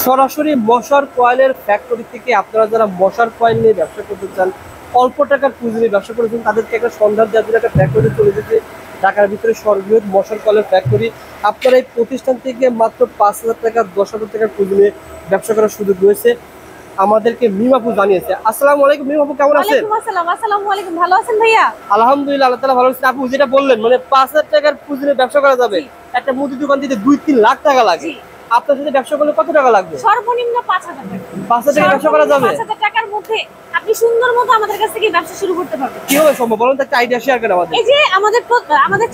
সরাসরি মশার কয়েলের ফ্যাক্টরি থেকে আপনারা যারা মশার কয়েল নিয়ে ব্যবসা করতে চান, অল্প টাকার পুঁজি নিয়ে ব্যবসা করতে চান, তাদেরকে একটা সন্ধান দেওয়ার জন্য একটা ফ্যাক্টরি চলে যেতে, ঢাকার ভিতরে সর্ববৃহৎ মশার কয়েলের ফ্যাক্টরি। আপনারা এই প্রতিষ্ঠান থেকে মাত্র 5,000 টাকা 10,000 টাকার পুঁজি নিয়ে ব্যবসা করার সুযোগ রয়েছে, আমাদেরকে মিমাপু জানিয়েছে। আসসালামু আলাইকুম মিমাপু, কেমন আছেন? ওয়ালাইকুম আসসালাম। আসসালামু আলাইকুম, ভালো আছেন ভাইয়া? আলহামদুলিল্লাহ, আল্লাহ তাআলা ভালো আছেন। আপু যেটা বললেন মানে 5,000 টাকার পুঁজি নিয়ে ব্যবসা করা যাবে, একটা মুদি দোকান দিতে 2-3 লাখ টাকা লাগে। আপনার সাথে ব্যবসা করলে কত টাকা লাগবে? সর্বনিম্ন 5,000 টাকা। 5,000 টাকা ব্যবসা করা যাবে? 5,000 টাকার মধ্যে আপনি সুন্দর মতো আমাদের কাছ থেকে ব্যবসা শুরু করতে পারবেন। কিভাবে সম্ভব বলুন তো, একটা আইডিয়া শেয়ার করেন আমাদের। এই যে আমাদের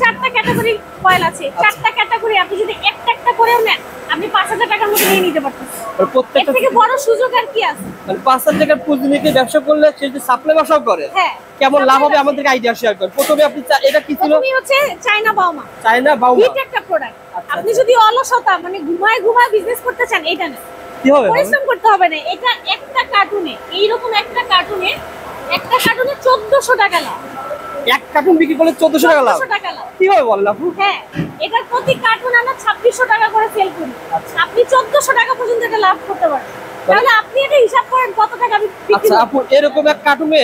4টা ক্যাটাগরি কয়েল আছে। 4টা ক্যাটাগরি আপনি যদি একটা করেও নেন, আপনি 5,000 টাকার মধ্যে নিয়ে নিতে পারতেছেন। প্রত্যেকটা এর থেকে বড় সুযোগ আর কি আছে? মানে 5,000 টাকার পুঁজি নিয়ে ব্যবসা করলে সে যদি সাপ্লাই ব্যবসাও করে, হ্যাঁ, কেমন লাভ হবে আমাদেরকে আইডিয়া শেয়ার করেন। প্রথমে আপনি এটা কি ছিল? তুমি হচ্ছে চায়না বাউমা। চায়না বাউমা হিট একটা প্রোডাক্ট। আপনি যদি অলসতা মানে ঘুমায় বিজনেস করতে চান, এটা না, কি হবে? পরিশ্রম করতে হবে না। এটা একটা কার্টুনে, এইরকম একটা কার্টুনে 1400 টাকা লাভ। এক কার্টুন বিক্রি করলে 1400 টাকা লাভ। 1400 টাকা লাভ। কিভাবে বলেন আপু? হ্যাঁ, এটার প্রতি কার্টুন আমরা 2600 টাকা করে সেল করি। আপনি 1400 টাকা পর্যন্ত এটা লাভ করতে পারেন। তাহলে আপনি এটা হিসাব করেন কত টাকা বিক্রি। আচ্ছা আপু, এরকম এক কার্টুনে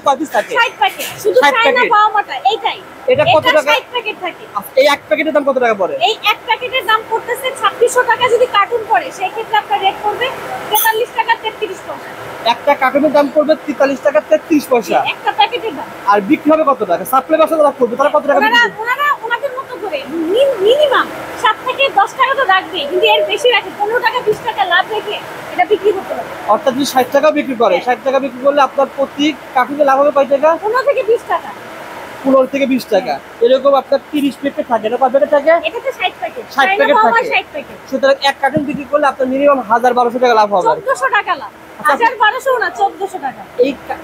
কয় পিস থাকে? 60 প্যাকেট। শুধু 60 চায়না প্যাকেট। বাউমাটা এইটাই। এটা কত টাকা? 60 প্যাকেট থাকে। এই এক প্যাকেটের দাম কত টাকা পড়ে? এই এক প্যাকেটের দাম পড়তেছে 2600 টাকা। যদি কার্টুন পড়ে সেই ক্ষেত্রে আপনার রেট পড়বে 43 টাকা 33 পয়সা। একটা কার্টুনের দাম পড়বে 43 টাকা 33 পয়সা। একটা প্যাকেটের দাম। আর বিক্রি হবে কত টাকা? সাপ্লাই ব্যবসা যারা করবে তারা কত টাকা বিক্রি করবে? ওনারা ওনাদের মতো করে মিনিমাম 7 থেকে 10 টাকা তো রাখবে, কিন্তু এর বেশি রাখে 15 টাকা 20 টাকা লাভ রেখে এটা বিক্রি করতে পারবে। অর্থাৎ যদি 60 টাকা বিক্রি করে, 60 টাকা বিক্রি করলে আপনার প্রতি কার্টুনে লাভ হবে কয় টাকা? 15 থেকে 20 টাকা। 15 থেকে 20 টাকা। এরকম আপনার 30 প্যাকেট থাকে না? কয় প্যাকেট থাকে? এটাতে 60 প্যাকেট। 60 প্যাকেট থাকে। 60 প্যাকেট। সুতরাং এক কার্টুন বিক্রি করলে আপনার মিনিমাম 1000-1200 টাকা লাভ হবে। 1400 টাকা লাভ। 1000-1200 না, 1400 টাকা।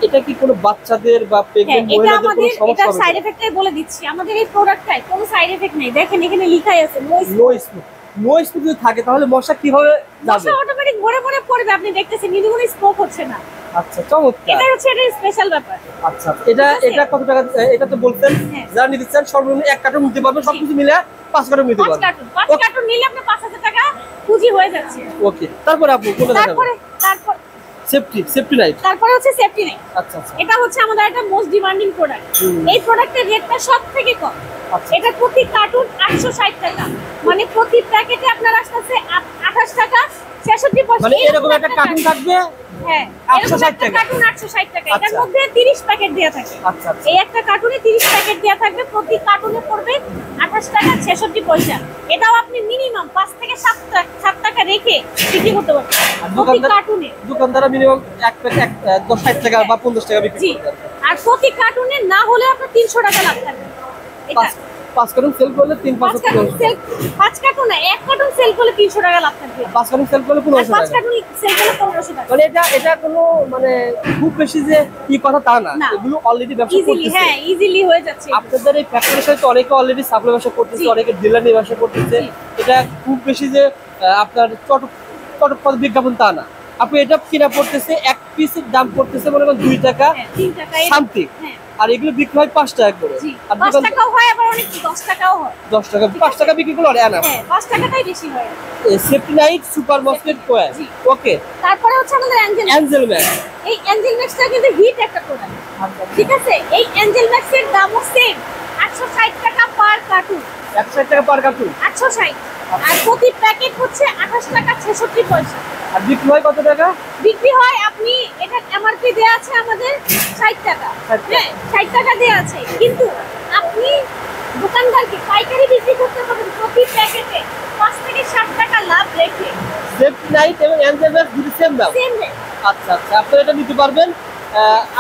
এটা কি কোনো বাচ্চাদের বা প্রেগন্যান্ট এটা মহিলাদের আমাদের কোনো সমস্যা এটা হবে? সাইড এফেক্টটাই বলে দিচ্ছি। আমাদের এই প্রোডাক্টটাই কোনো সাইড এফেক্ট নেই। দেখেন এখানে লেখাই আছে নো স্মোক। নো স্মোক যদি থাকে তাহলে মশা কিভাবে যাবে? মশা অটোমেটিক মরে পড়বে। আপনি দেখতেছেন কিন্তু কোনো স্মোক হচ্ছে না। আচ্ছা, চমৎকার। এটা হচ্ছে এটা স্পেশাল ব্যাপার। আচ্ছা, এটা কত টাকা? এটা তো বলছেন যারা নিতে চান সর্বনিম্ন এক কার্টুন নিতে পারবেন, সবকিছু মিলে 5 কার্টুন নিতে 5 পারবেন। কার্টুন নিলে আপনার 5,000 টাকা পুঁজি হয়ে যাচ্ছে। ওকে, তারপর আপু কোনটা দেখাবেন? তারপর সেফটি লাইট। তারপরে হচ্ছে সেফটি লাইট। আচ্ছা আচ্ছা। এটা হচ্ছে আমাদের একটা মোস্ট ডিমান্ডিং প্রোডাক্ট। এই প্রোডাক্টের রেটটা সবথেকে কম। এটা প্রতি কার্টুন 860 টাকা, মানে প্রতি প্যাকেটে আপনার আসছে 28 টাকা 66 পয়সা। মানে এরকম একটা কার্টুন থাকবে, হ্যাঁ, 860 টাকা। কার্টুন 860 টাকা। এটার মধ্যে 30 প্যাকেট দেয়া থাকে। আচ্ছা আচ্ছা। এই একটা কার্টুনে 30 প্যাকেট দেয়া থাকবে, প্রতি কার্টুনে পড়বে 28 টাকা 66 পয়সা। এটাও আপনি মিনিমাম 5 থেকে 7 টাকা রেখে বিক্রি করতে পারবেন প্রতি কার্টুনে। দোকানদাররা মিনিমাম এক প্যাকেট 60 টাকা বা 50 টাকা বিক্রি করবে। আর প্রতি কার্টুনে না হলে আপনার 300 টাকা লাভ থাকবে। এটা 5 কার্টুন সেল করলে 5 কার্টুন না, 1 কার্টুন সেল করলে 300 টাকা লাভ থাকবে। 5 কার্টুন সেল করলে 1500 টাকা। 5 কার্টুন সেল করলে 1500 টাকা। মানে এটা কোনো মানে খুব বেশি যে কি কথা তা না, এগুলো অলরেডি ব্যবসা করতেছে। হ্যাঁ, ইজিলি হয়ে যাচ্ছে। আপনাদের এই ফ্যাক্টরির সাথে অনেকে অলরেডি সাপ্লাই ব্যবসা করতেছে, অনেকে ডিলার নিয়ে ব্যবসা করতেছে। এটা খুব বেশি যে আপনার চটক বিজ্ঞাপন তা না। আপনি এটা কিনা পড়তেছে এক পিসের দাম পড়তেছে মনে করেন 2 টাকা 3 টাকা সামথিং, আর এগুলো বিক্রি হয় 5 টাকা করে। আর 5 টাকাও হয়, আবার অনেক 10 টাকাও হয়। 10 টাকা 5 টাকা বিক্রি করলে আনা। হ্যাঁ, 5 টাকাটাই বেশি হয়। Safety light super mosquito coil. Okay, তারপরে হচ্ছে আমাদের অ্যাঞ্জেল ম্যাক্স। এই অ্যাঞ্জেল ম্যাক্সটা কিন্তু হিট একটা প্রোডাক্ট। ঠিক আছে, এই অ্যাঞ্জেল ম্যাক্সের দামও সেম 860 টাকা পার কার্টুন। 160 টাকা পার কার্টুন, 860। আর প্রতি প্যাকেট হচ্ছে 28 টাকা 66 পয়সা। আর বিক্রি হয় কত টাকা? বিক্রি হয় আপনি এটা এমআরপি দেয়া আছে আমাদের 60 টাকা। হ্যাঁ, 60 টাকা দেয়া আছে, কিন্তু আপনি দোকানদারকে পাইকারি বিক্রি করতে পারবেন প্রতি প্যাকেটে 5 থেকে 7 টাকা লাভ রেখে। সেফটি লাইট এবং অ্যাঞ্জেল ম্যাক্স দুটো সেম দাম। Same rate. আচ্ছা আচ্ছা, আপনারা এটা নিতে পারবেন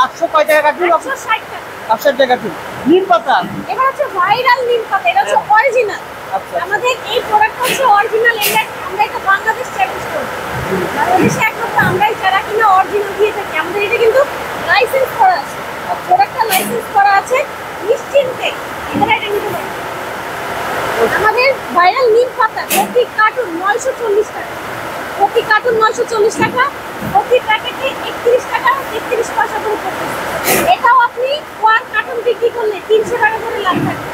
800 কয় টাকা কার্টুন? 860 টাকা। 860 টাকা কার্টুন। নিম পাতা। এবার হচ্ছে ভাইরাল নিম পাতা, এটা হচ্ছে অরিজিনাল। আচ্ছা, আমাদের এই প্রোডাক্ট হচ্ছে অরিজিনাল। আমরা এটা বাংলাদেশ চ্যালেঞ্জ করি। বাংলাদেশে একমাত্র আমরাই যারা কিনা অরিজিনাল দিয়ে থাকি। আমাদের এটা কিন্তু লাইসেন্স করা আছে, প্রোডাক্টটা লাইসেন্স করা আছে। নিশ্চিন্তে এখানে এটা নিতে পারেন। আমাদের ভাইরাল নিম পাতা প্রতি কার্টুন 940 টাকা। প্রতি কার্টুন 940 টাকা, প্রতি প্যাকেটে 31 টাকা 33 পয়সা করে পড়তেছে। এটাও আপনি 1 কার্টুন বিক্রি করলে 300 টাকা করে লাভ থাকবে।